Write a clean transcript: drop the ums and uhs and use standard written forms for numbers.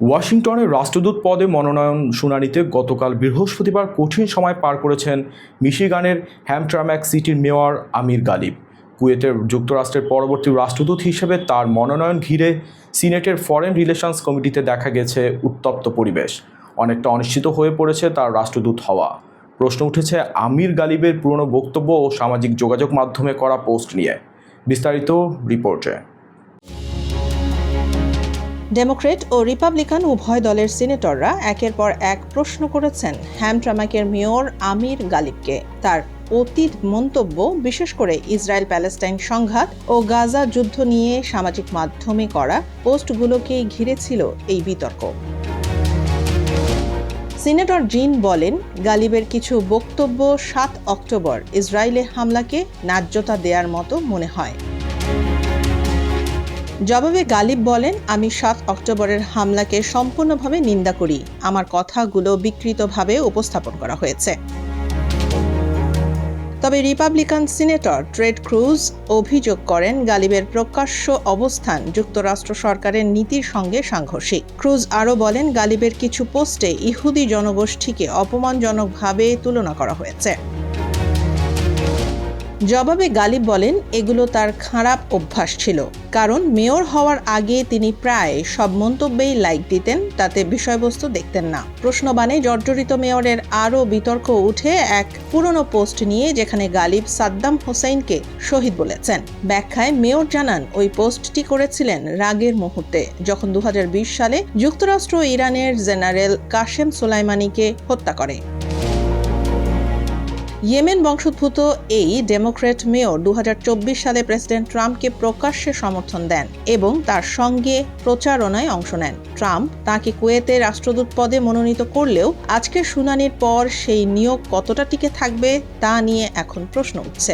ওয়াশিংটনের রাষ্ট্রদূত পদে মনোনয়ন শুনানিতে গতকাল বৃহস্পতিবার কঠিন সময় পার করেছেন মিশিগানের হ্যামট্রাম্যাক সিটির মেয়র আমির গালিব। কুয়েতের যুক্তরাষ্ট্রের পরবর্তী রাষ্ট্রদূত হিসেবে তার মনোনয়ন ঘিরে সিনেটের ফরেন রিলেশনস কমিটিতে দেখা গেছে উত্তপ্ত পরিবেশ। অনেকটা অনিশ্চিত হয়ে পড়েছে তার রাষ্ট্রদূত হওয়া। প্রশ্ন উঠেছে আমির গালিবের পুরনো বক্তব্য ও সামাজিক যোগাযোগ মাধ্যমে করা পোস্ট নিয়ে। বিস্তারিত রিপোর্টে। ডেমোক্রেট ও রিপাবলিকান উভয় দলের সিনেটররা একের পর এক প্রশ্ন করেছেন হ্যামট্রাম্যাকের মেয়র আমির গালিবকে। তার অতীত মন্তব্য, বিশেষ করে ইসরায়েল প্যালেস্টাইন সংঘাত ও গাজা যুদ্ধ নিয়ে সামাজিক মাধ্যমে করা পোস্টগুলোকেই ঘিরে ছিল এই বিতর্ক। সিনেটর জিন বলেন, গালিবের কিছু বক্তব্য ৭ অক্টোবর ইসরায়েলে হামলাকে ন্যায্যতা দেওয়ার মতো মনে হয়। জবাবে গালিব বলেন, আমি ৭ অক্টোবরের হামলাকে সম্পূর্ণভাবে নিন্দা করি। আমার কথাগুলো বিকৃতভাবে উপস্থাপন করা হয়েছে। তবে রিপাবলিকান সিনেটর টেড ক্রুজ অভিযোগ করেন, গালিবের প্রকাশ্য অবস্থান যুক্তরাষ্ট্র সরকারের নীতির সঙ্গে সাংঘর্ষিক। ক্রুজ আরও বলেন, গালিবের কিছু পোস্টে ইহুদি জনগোষ্ঠীকে অপমানজনকভাবে তুলনা করা হয়েছে। জবাবে গালিব বলেন, এগুলো তার খারাপ অভ্যাস ছিল, কারণ মেয়র হওয়ার আগে তিনি প্রায় সব মন্তব্যেই লাইক দিতেন, তাতে বিষয়বস্তু দেখতেন না। প্রশ্নবাণে জর্জরিত মেয়রের আরও বিতর্ক উঠে এক পুরনো পোস্ট নিয়ে, যেখানে গালিব সাদ্দাম হোসেইনকে শহীদ বলেছেন। ব্যাখ্যায় মেয়র জানান, ওই পোস্টটি করেছিলেন রাগের মুহূর্তে, যখন ২০২০ সালে যুক্তরাষ্ট্র ইরানের জেনারেল কাশেম সোলাইমানিকে হত্যা করে। ইয়েমেন বংশোদ্ভূত এই ডেমোক্র্যাট মেয়র ২০২৪ সালে প্রেসিডেন্ট ট্রাম্পকে প্রকাশ্যে সমর্থন দেন এবং তার সঙ্গে প্রচারণায় অংশ নেন। ট্রাম্প তাঁকে কুয়েতে রাষ্ট্রদূত পদে মনোনীত করলেও আজকের শুনানির পর সেই নিয়োগ কতটা টিকে থাকবে তা নিয়ে এখন প্রশ্ন উঠছে।